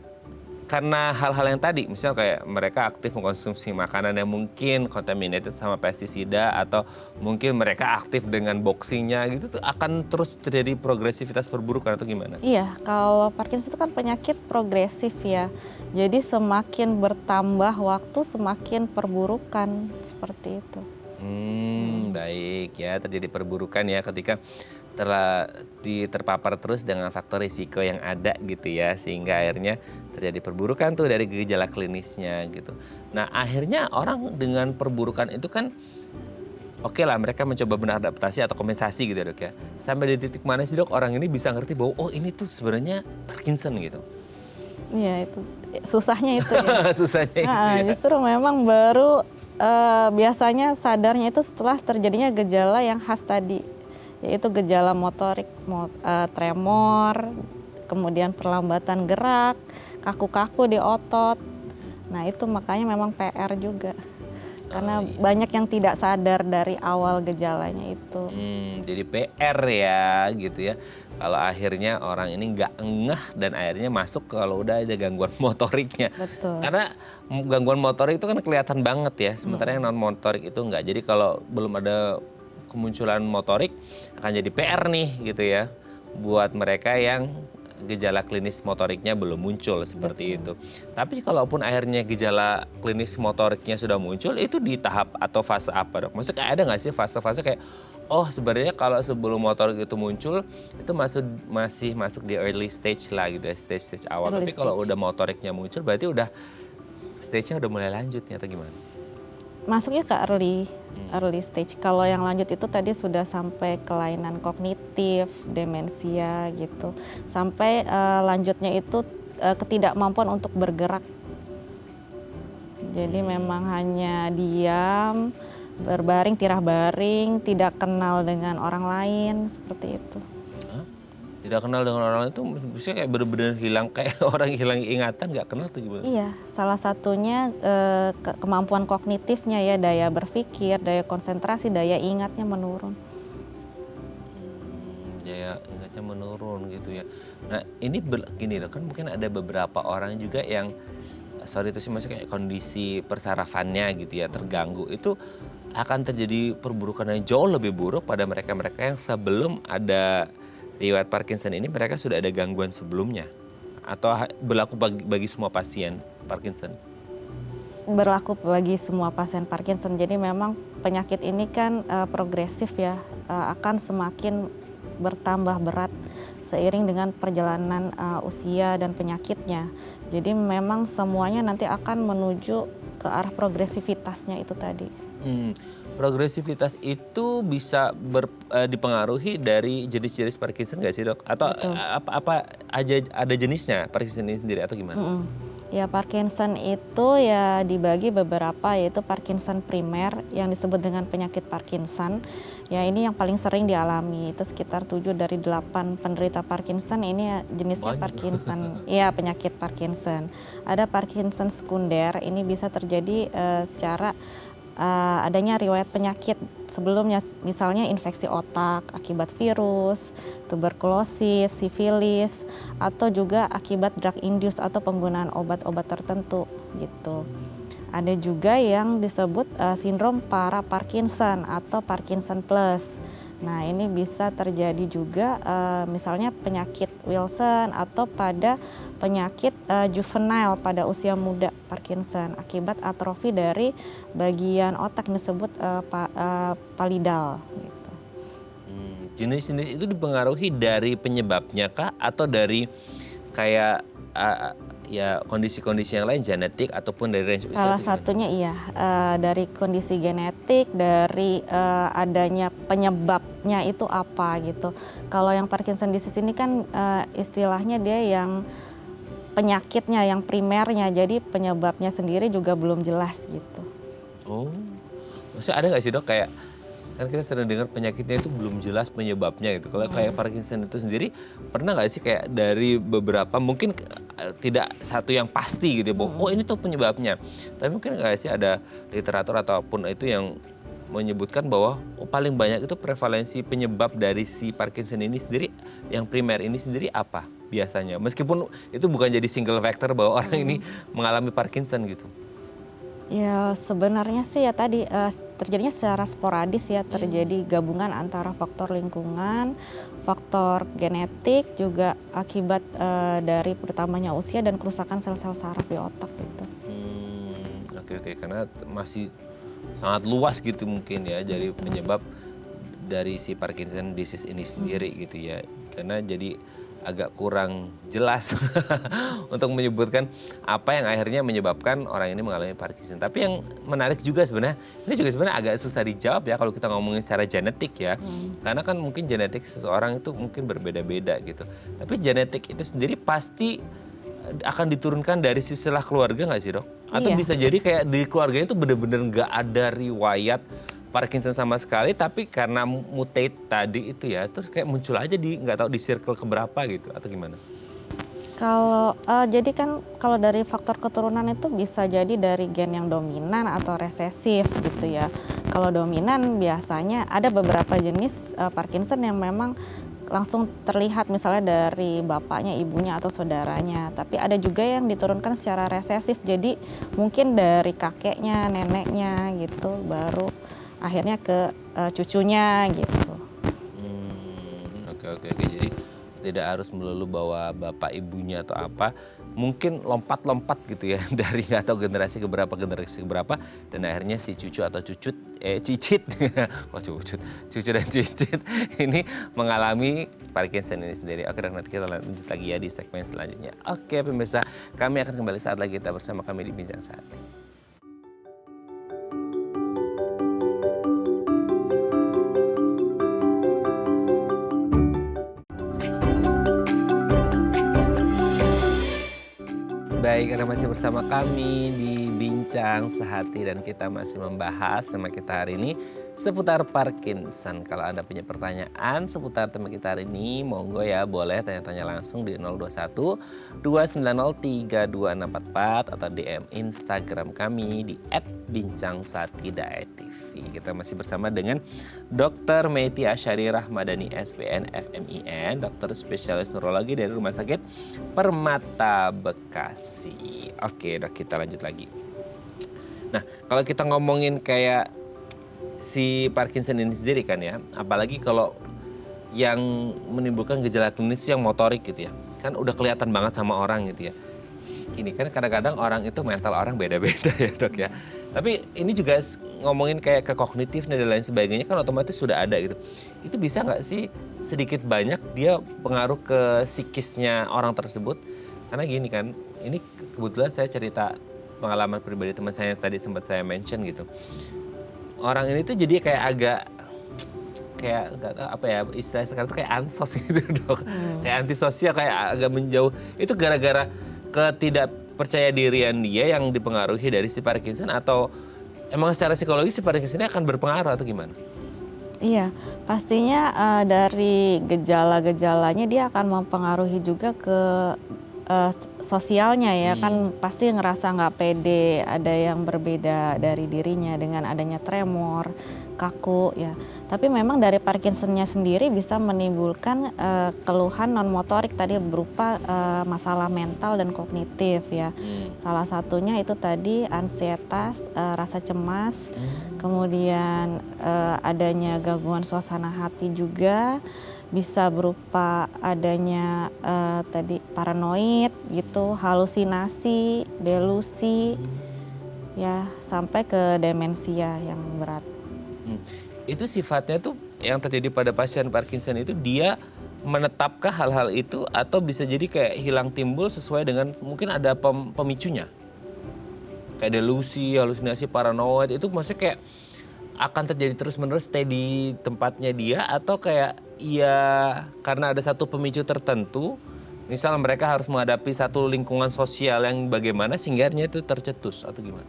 karena hal-hal yang tadi, misalnya kayak mereka aktif mengkonsumsi makanan yang mungkin contaminated sama pestisida atau mungkin mereka aktif dengan boxingnya gitu tuh akan terus terjadi progresivitas perburukan atau gimana? Iya, kalau Parkinson itu kan penyakit progresif ya. Jadi semakin bertambah waktu semakin perburukan, seperti itu. Baik ya, terjadi perburukan ya ketika terpapar terus dengan faktor risiko yang ada gitu ya, sehingga akhirnya terjadi perburukan tuh dari gejala klinisnya gitu. Nah akhirnya orang dengan perburukan itu kan oke lah mereka mencoba beradaptasi atau kompensasi gitu ya dok ya. Sampai di titik mana sih dok orang ini bisa ngerti bahwa oh ini tuh sebenarnya Parkinson gitu? Iya itu, susahnya itu ya. Susahnya itu Nah, ya. justru memang baru biasanya sadarnya itu setelah terjadinya gejala yang khas tadi, yaitu gejala motorik, tremor, kemudian perlambatan gerak, kaku-kaku di otot. Nah itu makanya memang PR juga, karena banyak yang tidak sadar dari awal gejalanya itu. Jadi PR ya gitu ya. Kalau akhirnya orang ini nggak ngeh dan akhirnya masuk kalau udah ada gangguan motoriknya. Betul. Karena gangguan motorik itu kan kelihatan banget ya, sementara yang non motorik itu enggak. Jadi kalau belum ada kemunculan motorik akan jadi PR nih gitu ya buat mereka yang gejala klinis motoriknya belum muncul seperti itu. Tapi kalaupun akhirnya gejala klinis motoriknya sudah muncul, itu di tahap atau fase apa, Dok? Maksudnya kayak ada nggak sih fase-fase kayak, oh sebenarnya kalau sebelum motorik itu muncul, itu masih masuk di early stage lah gitu ya, stage awal. Early Tapi kalau stage. udah motoriknya muncul, berarti udah stage-nya udah mulai lanjut nih atau gimana? Masuknya ke early stage. Kalau yang lanjut itu tadi sudah sampai kelainan kognitif, demensia gitu. Sampai lanjutnya itu ketidakmampuan untuk bergerak. Jadi memang hanya diam, berbaring, tirah baring, tidak kenal dengan orang lain, seperti itu. Hah? Tidak kenal dengan orang lain itu maksudnya kayak bener-bener hilang, kayak orang hilang ingatan, nggak kenal tuh gimana? Iya, salah satunya kemampuan kognitifnya ya, daya berpikir, daya konsentrasi, daya ingatnya menurun. Daya ingatnya menurun gitu ya. Nah ini gini loh, kan mungkin ada beberapa orang juga yang, sorry itu sih maksudnya kayak kondisi persarafannya gitu ya terganggu, itu akan terjadi perburukan yang jauh lebih buruk pada mereka-mereka yang sebelum ada riwayat Parkinson ini mereka sudah ada gangguan sebelumnya, atau berlaku bagi semua pasien Parkinson? Berlaku bagi semua pasien Parkinson. Jadi memang penyakit ini kan progresif ya, akan semakin bertambah berat seiring dengan perjalanan usia dan penyakitnya. Jadi memang semuanya nanti akan menuju ke arah progresivitasnya itu tadi. Progresivitas itu bisa dipengaruhi dari jenis-jenis Parkinson nggak sih, Dok? Atau apa aja ada jenisnya Parkinson ini sendiri atau gimana? Ya, Parkinson itu ya dibagi beberapa, yaitu Parkinson primer yang disebut dengan penyakit Parkinson. Ya ini yang paling sering dialami, itu sekitar 7 dari 8 penderita Parkinson ini ya jenisnya Banyak. Parkinson. Iya, penyakit Parkinson. Ada Parkinson sekunder, ini bisa terjadi secara adanya riwayat penyakit sebelumnya, misalnya infeksi otak akibat virus, tuberkulosis, sifilis, atau juga akibat drug induce atau penggunaan obat-obat tertentu gitu. Ada juga yang disebut sindrom para Parkinson atau Parkinson plus. Nah ini bisa terjadi juga misalnya penyakit Wilson atau pada penyakit juvenile pada usia muda Parkinson akibat atrofi dari bagian otak yang disebut palidal. Gitu. Jenis-jenis itu dipengaruhi dari penyebabnya kah atau dari kayak ya kondisi-kondisi yang lain, genetik ataupun dari range usia? Salah satunya iya, dari kondisi genetik, dari adanya penyebabnya itu apa gitu. Kalau yang Parkinson disease ini kan istilahnya dia yang penyakitnya, yang primernya, jadi penyebabnya sendiri juga belum jelas gitu. Oh, maksudnya ada nggak sih, Dok, kayak kan kita sering dengar penyakitnya itu belum jelas penyebabnya gitu. Kalau kayak Parkinson itu sendiri pernah nggak sih kayak dari beberapa mungkin tidak satu yang pasti gitu ya, bahwa oh ini tuh penyebabnya. Tapi mungkin nggak sih ada literatur ataupun itu yang menyebutkan bahwa paling banyak itu prevalensi penyebab dari si Parkinson ini sendiri, yang primer ini sendiri apa biasanya? Meskipun itu bukan jadi single factor bahwa orang ini mengalami Parkinson gitu. Ya sebenarnya sih ya tadi terjadinya secara sporadis ya, terjadi gabungan antara faktor lingkungan, faktor genetik, juga akibat dari pertamanya usia dan kerusakan sel-sel saraf di otak gitu. Oke, karena masih sangat luas gitu mungkin ya dari penyebab dari si Parkinson disease ini sendiri gitu ya. Karena jadi agak kurang jelas untuk menyebutkan apa yang akhirnya menyebabkan orang ini mengalami Parkinson. Tapi yang menarik juga sebenarnya, ini juga sebenarnya agak susah dijawab ya kalau kita ngomongin secara genetik ya. Karena kan mungkin genetik seseorang itu mungkin berbeda-beda gitu. Tapi genetik itu sendiri pasti akan diturunkan dari silsilah keluarga nggak sih, Dok? Atau bisa jadi kayak di keluarganya itu benar-benar nggak ada riwayat Parkinson sama sekali, tapi karena mutate tadi itu ya, terus kayak muncul aja di nggak tahu di circle keberapa gitu atau gimana? Kalau jadi kan kalau dari faktor keturunan itu bisa jadi dari gen yang dominan atau resesif gitu ya. Kalau dominan biasanya ada beberapa jenis Parkinson yang memang langsung terlihat misalnya dari bapaknya, ibunya atau saudaranya. Tapi ada juga yang diturunkan secara resesif, jadi mungkin dari kakeknya, neneknya gitu, baru akhirnya ke cucunya gitu. Oke. Jadi Tidak harus melulu bawa bapak ibunya atau apa. Mungkin lompat-lompat gitu ya dari nggak tahu generasi keberapa dan akhirnya si cucu atau cicit oh cucu dan cicit ini mengalami Parkinson ini sendiri. Oke, dan nanti kita lanjut lagi ya di segmen selanjutnya. Oke pemirsa, kami akan kembali saat lagi kita bersama kami di Bincang Sehati. Baik, Anda masih bersama kami di Bincang Sehati dan kita masih membahas tema kita hari ini seputar Parkinson. Kalau Anda punya pertanyaan seputar tema kita hari ini, monggo ya boleh tanya-tanya langsung di 021 290 3244 atau DM Instagram kami di @bincang-sati.tv. Kita masih bersama dengan Dr. Meiti Asyari Rahmadani SPN FMIN, dokter spesialis neurologi dari Rumah Sakit Permata Bekasi. Oke, dok, kita lanjut lagi. Nah, kalau kita ngomongin kayak si Parkinson ini sendiri kan ya, apalagi kalau yang menimbulkan gejala klinis yang motorik gitu ya, kan udah kelihatan banget sama orang gitu ya. Gini kan kadang-kadang orang itu mental orang beda-beda ya dok ya. Tapi ini juga ngomongin kayak ke kognitif dan lain sebagainya kan otomatis sudah ada gitu. Itu bisa nggak sih sedikit banyak dia pengaruh ke psikisnya orang tersebut? Karena gini kan, ini kebetulan saya cerita pengalaman pribadi teman saya yang tadi sempat saya mention gitu. Orang ini tuh jadi kayak agak kayak nggak tahu apa ya istilah sekarang tuh kayak ansos gitu dok. Kayak antisosial, kayak agak menjauh. Itu gara-gara ketidakpercaya dirian dia yang dipengaruhi dari si Parkinson atau emang secara psikologis si Parkinson ini akan berpengaruh atau gimana? Iya, pastinya dari gejala-gejalanya dia akan mempengaruhi juga ke sosialnya ya, kan pasti ngerasa nggak pede, ada yang berbeda dari dirinya dengan adanya tremor, kaku ya. Tapi memang dari Parkinsonnya sendiri bisa menimbulkan keluhan non motorik tadi berupa masalah mental dan kognitif ya. Salah satunya itu tadi ansietas, rasa cemas, kemudian adanya gangguan suasana hati juga. Bisa berupa adanya tadi paranoid gitu, halusinasi, delusi, ya sampai ke demensia yang berat. Itu sifatnya tuh yang terjadi pada pasien Parkinson itu dia menetapkah hal-hal itu atau bisa jadi kayak hilang timbul sesuai dengan mungkin ada pemicunya? Kayak delusi, halusinasi, paranoid itu maksudnya kayak akan terjadi terus-menerus stay di tempatnya dia atau kayak ya karena ada satu pemicu tertentu, misal mereka harus menghadapi satu lingkungan sosial yang bagaimana sehingga itu tercetus atau gimana?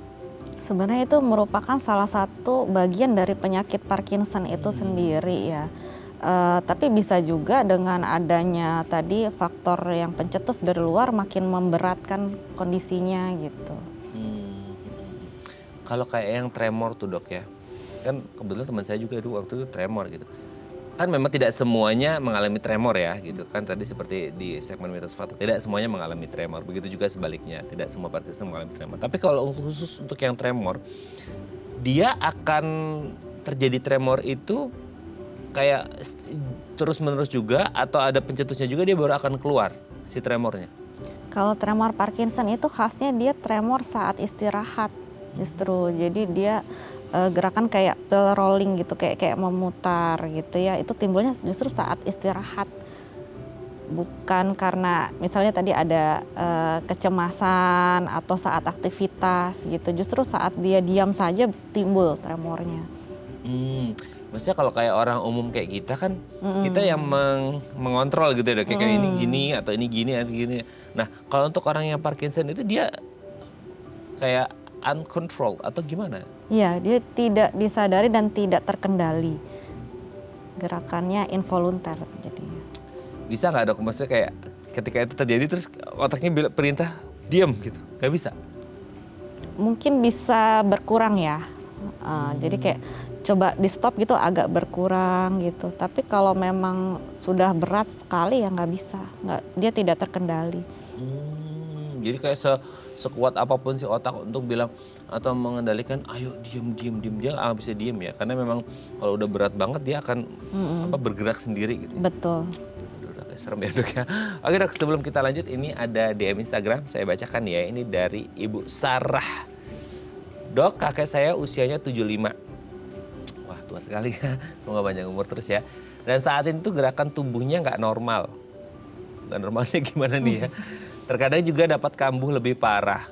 Sebenarnya itu merupakan salah satu bagian dari penyakit Parkinson itu sendiri ya. Tapi bisa juga dengan adanya tadi faktor yang pencetus dari luar makin memberatkan kondisinya gitu. Kalau kayak yang tremor tuh dok ya, kan kebetulan teman saya juga itu waktu itu tremor gitu. Kan memang tidak semuanya mengalami tremor ya gitu kan, tadi seperti di segmen mitos fakta tidak semuanya mengalami tremor, begitu juga sebaliknya tidak semua Parkinson mengalami tremor. Tapi kalau khusus untuk yang tremor, dia akan terjadi tremor itu kayak terus menerus juga atau ada pencetusnya juga dia baru akan keluar si tremornya? Kalau tremor Parkinson itu khasnya dia tremor saat istirahat justru, jadi dia gerakan kayak bell rolling gitu, kayak memutar gitu ya, itu timbulnya justru saat istirahat, bukan karena misalnya tadi ada kecemasan atau saat aktivitas gitu, justru saat dia diam saja timbul tremornya. Maksudnya kalau kayak orang umum kayak kita kan kita yang mengontrol gitu ya, kayak ini gini atau ini gini atau gini. Nah kalau untuk orang yang Parkinson itu dia kayak uncontrolled atau gimana? Iya, dia tidak disadari dan tidak terkendali. Gerakannya involunter jadinya. Bisa nggak dok? Maksudnya kayak ketika itu terjadi terus otaknya perintah diam gitu, nggak bisa? Mungkin bisa berkurang ya. Jadi kayak coba di stop gitu agak berkurang gitu. Tapi kalau memang sudah berat sekali ya nggak bisa, dia tidak terkendali. Jadi kayak sekuat apapun si otak untuk bilang atau mengendalikan, ayo diem dia nggak bisa diem ya, karena memang kalau udah berat banget dia akan bergerak sendiri gitu. Betul. Udah serem ya dok ya. Oke dok, sebelum kita lanjut ini ada DM Instagram, saya bacakan ya. Ini dari Ibu Sarah. Dok, kakek saya usianya 75. Wah tua sekali ya, semoga panjang umur terus ya. Dan saat ini tuh gerakan tubuhnya nggak normal. Nggak normalnya gimana nih ya? Terkadang juga dapat kambuh lebih parah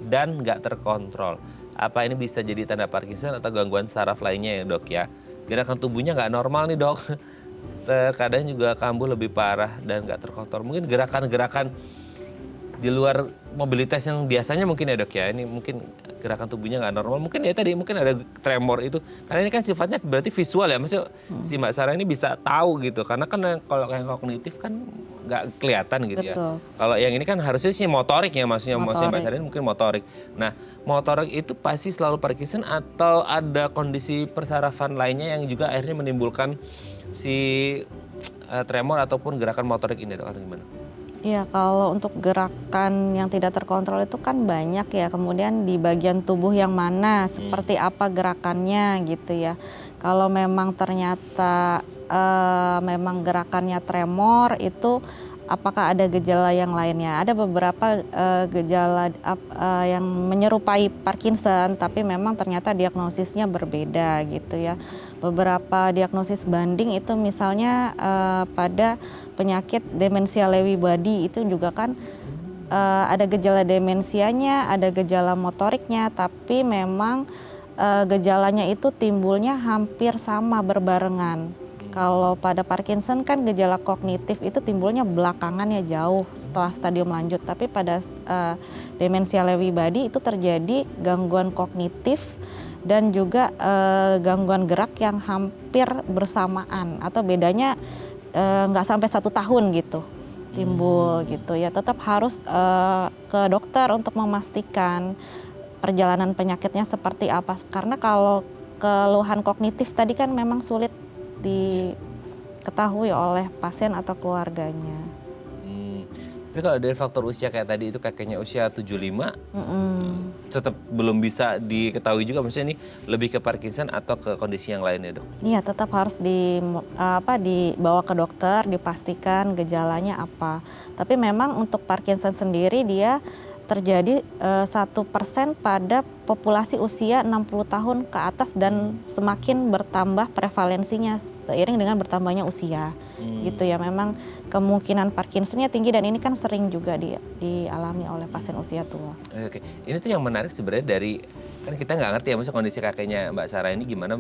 dan nggak terkontrol. Apa ini bisa jadi tanda Parkinson atau gangguan saraf lainnya ya dok ya? Gerakan tubuhnya nggak normal nih dok. Terkadang juga kambuh lebih parah dan nggak terkontrol. Mungkin gerakan-gerakan di luar mobilitas yang biasanya mungkin ya dok ya. Ini mungkin gerakan tubuhnya nggak normal. Mungkin ya tadi mungkin ada tremor itu. Karena ini kan sifatnya berarti visual ya. Maksudnya si Mbak Sarah ini bisa tahu gitu. Karena kan kalau yang kognitif kan nggak kelihatan gitu ya. Betul. Kalau yang ini kan harusnya sih motorik ya. Maksudnya Mbak Motorik. Sarah ini mungkin motorik. Nah motorik itu pasti selalu Parkinson atau ada kondisi persarafan lainnya yang juga akhirnya menimbulkan si tremor ataupun gerakan motorik ini atau gimana? Iya, kalau untuk gerakan yang tidak terkontrol itu kan banyak ya. Kemudian di bagian tubuh yang mana, seperti apa gerakannya gitu ya. Kalau memang ternyata memang gerakannya tremor itu apakah ada gejala yang lainnya? Ada beberapa gejala yang menyerupai Parkinson, tapi memang ternyata diagnosisnya berbeda gitu ya. Beberapa diagnosis banding itu misalnya pada penyakit demensia Lewy body itu juga kan ada gejala demensianya, ada gejala motoriknya, tapi memang gejalanya itu timbulnya hampir sama berbarengan. Kalau pada Parkinson kan gejala kognitif itu timbulnya belakangan ya jauh setelah stadium lanjut. Tapi pada demensia Lewy body itu terjadi gangguan kognitif dan juga gangguan gerak yang hampir bersamaan atau bedanya nggak sampai 1 tahun gitu timbul gitu ya. Tetap harus ke dokter untuk memastikan perjalanan penyakitnya seperti apa. Karena kalau keluhan kognitif tadi kan memang sulit diketahui oleh pasien atau keluarganya. Tapi kalau dari faktor usia kayak tadi itu kakeknya usia 75, tetap belum bisa diketahui juga maksudnya ini lebih ke Parkinson atau ke kondisi yang lainnya dok? Iya, tetap harus dibawa ke dokter, dipastikan gejalanya apa. Tapi memang untuk Parkinson sendiri dia terjadi 1% pada populasi usia 60 tahun ke atas dan semakin bertambah prevalensinya seiring dengan bertambahnya usia gitu ya. Memang kemungkinan Parkinsonnya tinggi dan ini kan sering juga dialami oleh pasien usia tua. Oke, ini tuh yang menarik sebenarnya dari kan kita nggak ngerti ya maksudnya kondisi kakeknya Mbak Sarah ini gimana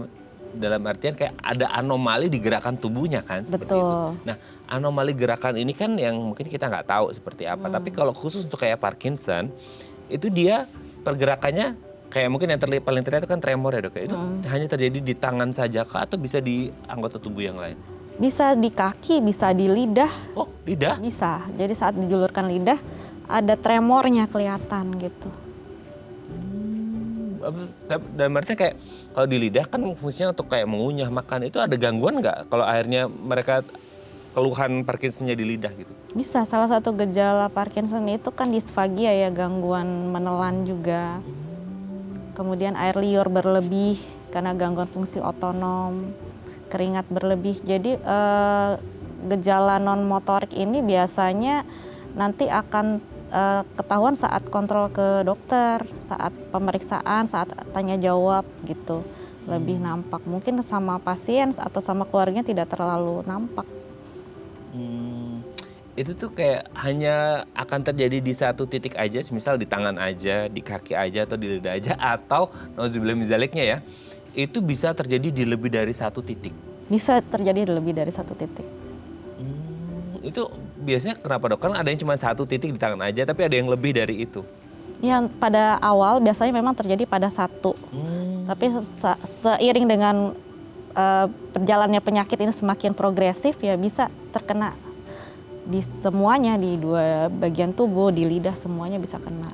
dalam artian kayak ada anomali di gerakan tubuhnya kan seperti itu. Nah anomali gerakan ini kan yang mungkin kita nggak tahu seperti apa. Tapi kalau khusus untuk kayak Parkinson itu dia pergerakannya kayak mungkin yang paling terlihat itu kan tremor ya dok ya. Itu hanya terjadi di tangan saja kah atau bisa di anggota tubuh yang lain? Bisa di kaki, bisa di lidah. Oh lidah? Bisa. Jadi saat dijulurkan lidah ada tremornya kelihatan gitu. Dan artinya kayak kalau di lidah kan fungsinya untuk kayak mengunyah makan itu ada gangguan nggak kalau akhirnya mereka keluhan Parkinsonnya di lidah gitu? Bisa, salah satu gejala Parkinson itu kan disfagia ya, gangguan menelan juga. Kemudian air liur berlebih karena gangguan fungsi otonom, keringat berlebih. Jadi gejala non motorik ini biasanya nanti akan ketahuan saat kontrol ke dokter, saat pemeriksaan, saat tanya jawab gitu. Lebih nampak. Mungkin sama pasien atau sama keluarganya tidak terlalu nampak. Itu tuh kayak hanya akan terjadi di satu titik aja, misal di tangan aja, di kaki aja, atau di lidah aja, atau nauzubillah min zaliknya ya, itu bisa terjadi di lebih dari satu titik. Bisa terjadi di lebih dari satu titik. Itu biasanya kenapa dok? Kan ada yang cuma satu titik di tangan aja, tapi ada yang lebih dari itu. Yang pada awal biasanya memang terjadi pada satu. Tapi seiring dengan perjalannya penyakit ini semakin progresif ya bisa terkena di semuanya, di dua bagian tubuh, di lidah semuanya bisa kena.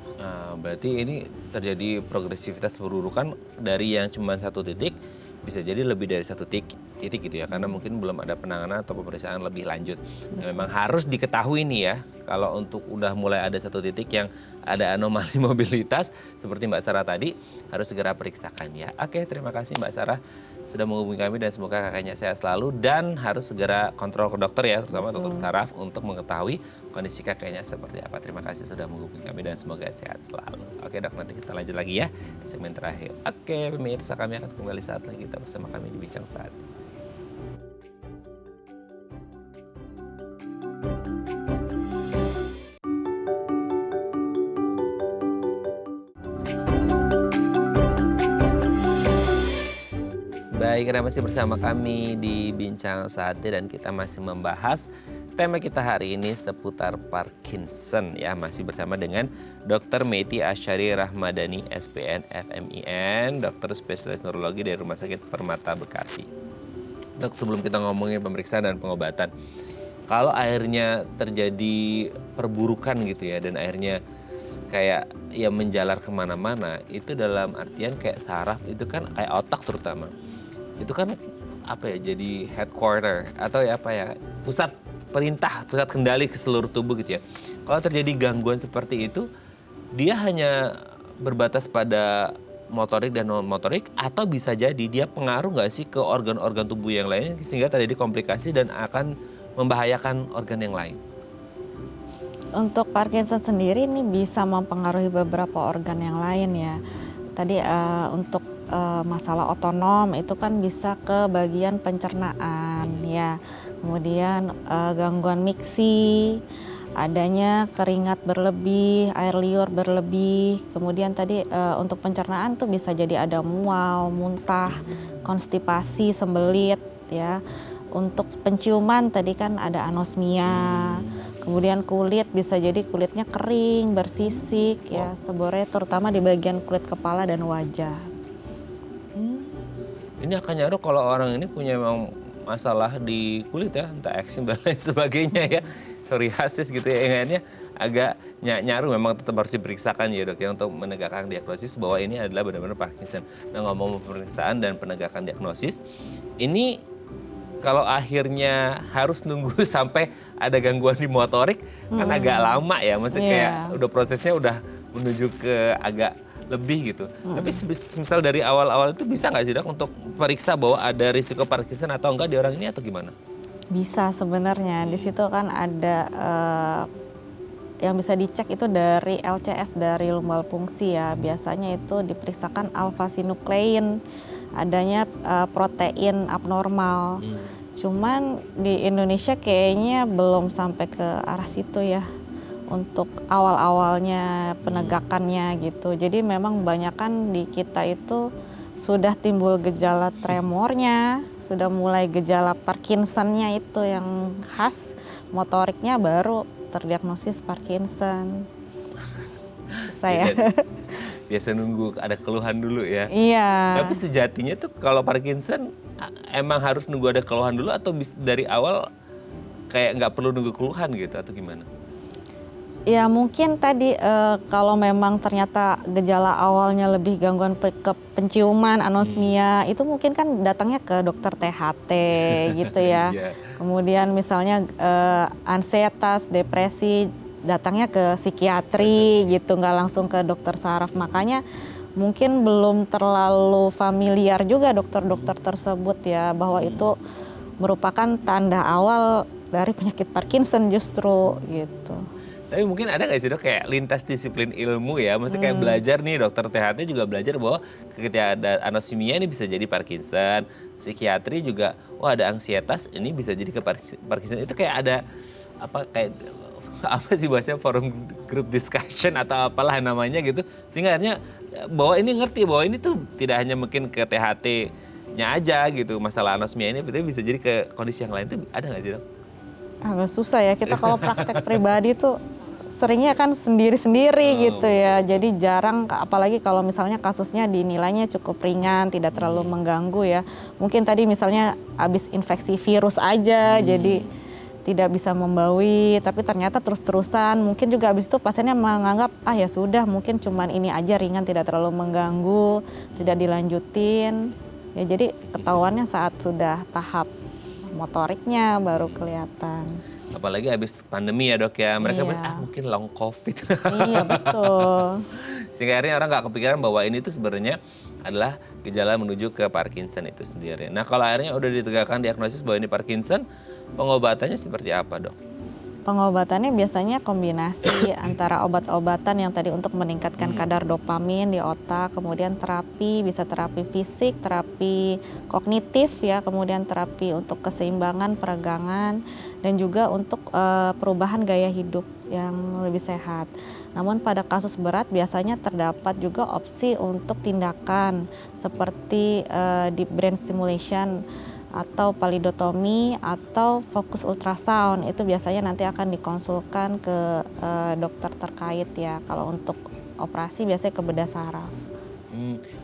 Berarti ini terjadi progresivitas perurukan dari yang cuma satu titik bisa jadi lebih dari satu titik gitu ya, karena mungkin belum ada penanganan atau pemeriksaan lebih lanjut. Nah, memang harus diketahui nih ya, kalau untuk udah mulai ada satu titik yang ada anomali mobilitas seperti Mbak Sarah tadi, harus segera periksakan ya. Oke, terima kasih Mbak Sarah sudah menghubungi kami dan semoga kakaknya sehat selalu dan harus segera kontrol ke dokter ya, terutama dokter saraf untuk mengetahui kondisi kakaknya seperti apa. Terima kasih sudah menghubungi kami dan semoga sehat selalu. Oke dok, nanti kita lanjut lagi ya di segmen terakhir. Oke pemirsa, kami akan kembali saat lagi kita bersama kami di Bincang Saat. Baik, Anda masih bersama kami di Bincang Sate dan kita masih membahas tema kita hari ini seputar Parkinson ya. Masih bersama dengan Dr. Mety Asyari Rahmadani, SPN FMIN, dokter spesialis neurologi dari Rumah Sakit Permata Bekasi. Dok, sebelum kita ngomongin pemeriksaan dan pengobatan, kalau akhirnya terjadi perburukan gitu ya dan akhirnya kayak ya menjalar kemana-mana, itu dalam artian kayak saraf itu kan kayak otak terutama. Itu kan apa ya, jadi headquarter atau ya apa ya, pusat perintah, pusat kendali ke seluruh tubuh gitu ya. Kalau terjadi gangguan seperti itu, dia hanya berbatas pada motorik dan non motorik atau bisa jadi dia pengaruh nggak sih ke organ-organ tubuh yang lain sehingga terjadi komplikasi dan akan membahayakan organ yang lain? Untuk Parkinson sendiri ini bisa mempengaruhi beberapa organ yang lain ya. Tadi untuk masalah otonom itu kan bisa ke bagian pencernaan ya. Kemudian gangguan miksi, adanya keringat berlebih, air liur berlebih. Kemudian tadi untuk pencernaan tuh bisa jadi ada mual, muntah, konstipasi, sembelit ya. Untuk penciuman tadi kan ada anosmia. Kemudian kulit bisa jadi kulitnya kering, bersisik ya, seboreh terutama di bagian kulit kepala dan wajah. Ini akan nyaruh kalau orang ini punya memang masalah di kulit ya, entah eksim dan lain sebagainya ya, psoriasis gitu ya, yang lainnya agak nyaruh, memang tetap harus diperiksakan ya dok ya untuk menegakkan diagnosis bahwa ini adalah benar-benar Parkinson. Nah ngomong pemeriksaan dan penegakan diagnosis, ini kalau akhirnya harus nunggu sampai ada gangguan di motorik kan agak lama ya, maksudnya kayak udah prosesnya udah menuju ke agak lebih gitu. Tapi misal dari awal-awal itu bisa nggak sih dok untuk periksa bahwa ada risiko Parkinson atau enggak di orang ini atau gimana? Bisa sebenarnya, di situ kan ada yang bisa dicek itu dari LCS, dari lumbal fungsi ya. Biasanya itu diperiksakan alfa-sinuklein, adanya protein abnormal. Cuman di Indonesia kayaknya belum sampai ke arah situ ya untuk awal-awalnya penegakannya gitu. Jadi memang kebanyakan di kita itu sudah timbul gejala tremornya, sudah mulai gejala Parkinsonnya itu yang khas, motoriknya baru terdiagnosis Parkinson. Saya biasa nunggu ada keluhan dulu ya. Iya. Tapi sejatinya tuh kalau Parkinson emang harus nunggu ada keluhan dulu atau dari awal kayak nggak perlu nunggu keluhan gitu atau gimana? Ya mungkin tadi kalau memang ternyata gejala awalnya lebih gangguan ke penciuman, anosmia, itu mungkin kan datangnya ke dokter THT gitu ya. Kemudian misalnya ansietas, depresi, datangnya ke psikiatri gitu, nggak langsung ke dokter saraf. Makanya mungkin belum terlalu familiar juga dokter-dokter tersebut ya, bahwa itu merupakan tanda awal dari penyakit Parkinson justru gitu. Tapi mungkin ada nggak sih dok kayak lintas disiplin ilmu ya, maksudnya kayak belajar nih, dokter THT juga belajar bahwa ketika ada anosmia ini bisa jadi Parkinson, psikiatri juga, wah ada ansietas ini bisa jadi ke Parkinson. Itu kayak ada apa kayak apa sih bahasanya, forum group discussion atau apalah namanya gitu, sehingga akhirnya bahwa ini ngerti bahwa ini tuh tidak hanya mungkin ke THT-nya aja gitu, masalah anosmia ini tapi bisa jadi ke kondisi yang lain. Tuh ada nggak sih dok? Agak susah ya, kita kalau praktek pribadi tuh seringnya kan sendiri-sendiri gitu ya, jadi jarang, apalagi kalau misalnya kasusnya dinilainya cukup ringan, tidak terlalu mengganggu ya. Mungkin tadi misalnya habis infeksi virus aja, jadi tidak bisa membawi, tapi ternyata terus-terusan, mungkin juga habis itu pasiennya menganggap, ah ya sudah mungkin cuman ini aja ringan, tidak terlalu mengganggu, tidak dilanjutin. Ya jadi ketahuannya saat sudah tahap motoriknya baru kelihatan. Apalagi habis pandemi ya dok ya, mereka Iya. mungkin long covid. Iya, betul. Sehingga akhirnya orang nggak kepikiran bahwa ini tuh sebenarnya adalah gejala menuju ke Parkinson itu sendiri. Nah kalau akhirnya udah ditegakkan diagnosis bahwa ini Parkinson, pengobatannya seperti apa dok? Pengobatannya biasanya kombinasi antara obat-obatan yang tadi untuk meningkatkan kadar dopamin di otak, kemudian terapi, bisa terapi fisik, terapi kognitif ya, kemudian terapi untuk keseimbangan peregangan, dan juga untuk perubahan gaya hidup yang lebih sehat. Namun pada kasus berat biasanya terdapat juga opsi untuk tindakan seperti deep brain stimulation atau palidotomi atau fokus ultrasound. Itu biasanya nanti akan dikonsulkan ke dokter terkait ya. Kalau untuk operasi biasanya ke bedah saraf.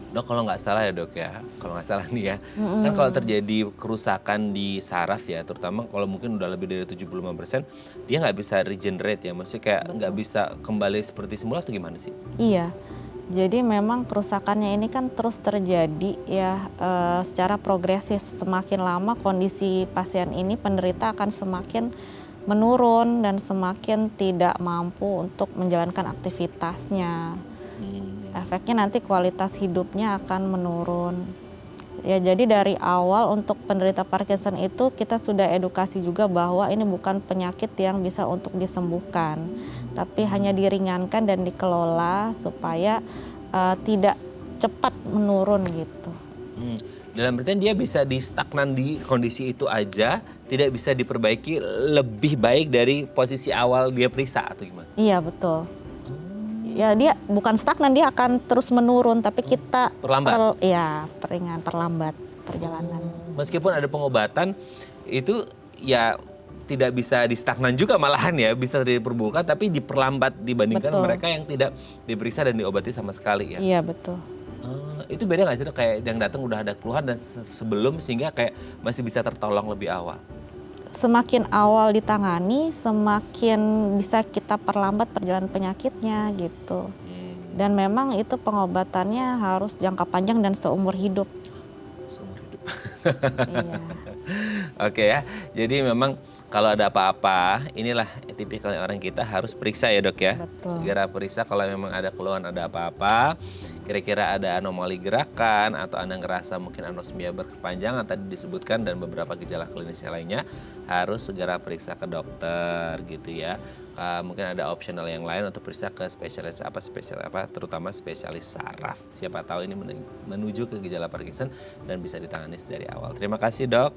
Dok kalau nggak salah ya dok ya, kalau nggak salah nih ya, kan kalau terjadi kerusakan di saraf ya, terutama kalau mungkin udah lebih dari 75%, dia nggak bisa regenerate ya, maksudnya kayak nggak bisa kembali seperti semula atau gimana sih? Iya. Jadi memang kerusakannya ini kan terus terjadi ya secara progresif. Semakin lama kondisi pasien ini penderita akan semakin menurun dan semakin tidak mampu untuk menjalankan aktivitasnya. Efeknya nanti kualitas hidupnya akan menurun. Ya, jadi dari awal untuk penderita Parkinson itu kita sudah edukasi juga bahwa ini bukan penyakit yang bisa untuk disembuhkan, tapi hanya diringankan dan dikelola supaya tidak cepat menurun gitu. Dalam artian dia bisa di stagnan di kondisi itu aja, tidak bisa diperbaiki lebih baik dari posisi awal dia periksa atau gimana? Iya, betul. Ya, dia bukan stagnan, dia akan terus menurun, tapi kita Perlambat? perlambat perjalanan. Meskipun ada pengobatan, itu ya tidak bisa di stagnan juga malahan ya, bisa diperbuka tapi diperlambat dibandingkan Betul. mereka yang tidak diperiksa dan diobati sama sekali ya. Iya, betul. Itu beda nggak sih dok, kayak yang datang udah ada keluhan dan sebelum sehingga kayak masih bisa tertolong lebih awal? Semakin awal ditangani, semakin bisa kita perlambat perjalanan penyakitnya gitu. Dan memang itu pengobatannya harus jangka panjang dan seumur hidup. Seumur hidup. Iya. Oke ya, jadi memang kalau ada apa-apa, inilah tipikalnya orang kita harus periksa ya dok ya. Betul. Segera periksa kalau memang ada keluhan ada apa-apa, kira-kira ada anomali gerakan atau Anda ngerasa mungkin anosmia berkepanjangan tadi disebutkan dan beberapa gejala klinis yang lainnya, harus segera periksa ke dokter gitu ya. Mungkin ada opsional yang lain untuk periksa ke spesialis terutama spesialis saraf. Siapa tahu ini menuju ke gejala Parkinson dan bisa ditangani dari awal. Terima kasih dok.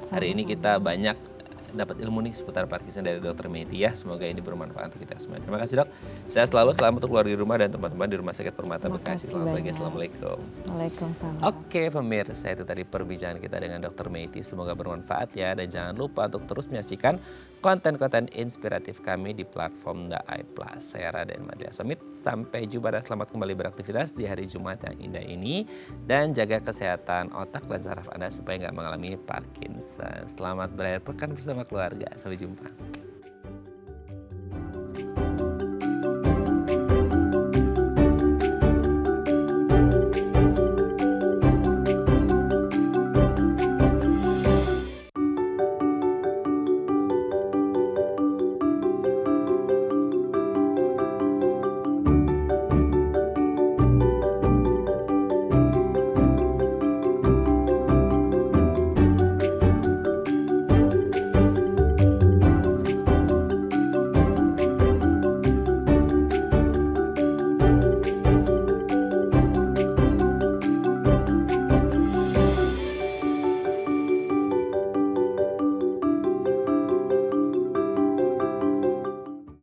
Hari ini kita banyak dapat ilmu nih seputar Parkinson dari Dr. Meity ya. Semoga ini bermanfaat untuk kita semua. Terima kasih dok. Saya selalu selamat untuk keluarga di rumah dan teman-teman di Rumah Sakit Permata Bekasi. Selamat pagi. Assalamualaikum. Waalaikumsalam. Oke pemirsa, itu tadi perbincangan kita dengan Dr. Meity. Semoga bermanfaat ya. Dan jangan lupa untuk terus menyaksikan konten-konten inspiratif kami di platform The Eye Plus. Saya Raden Madya Samit. Sampai jumpa dan selamat kembali beraktivitas di hari Jumat yang indah ini. Dan jaga kesehatan otak dan saraf Anda supaya nggak mengalami Parkinson. Selamat berakhir pekan bersama keluarga. Sampai jumpa.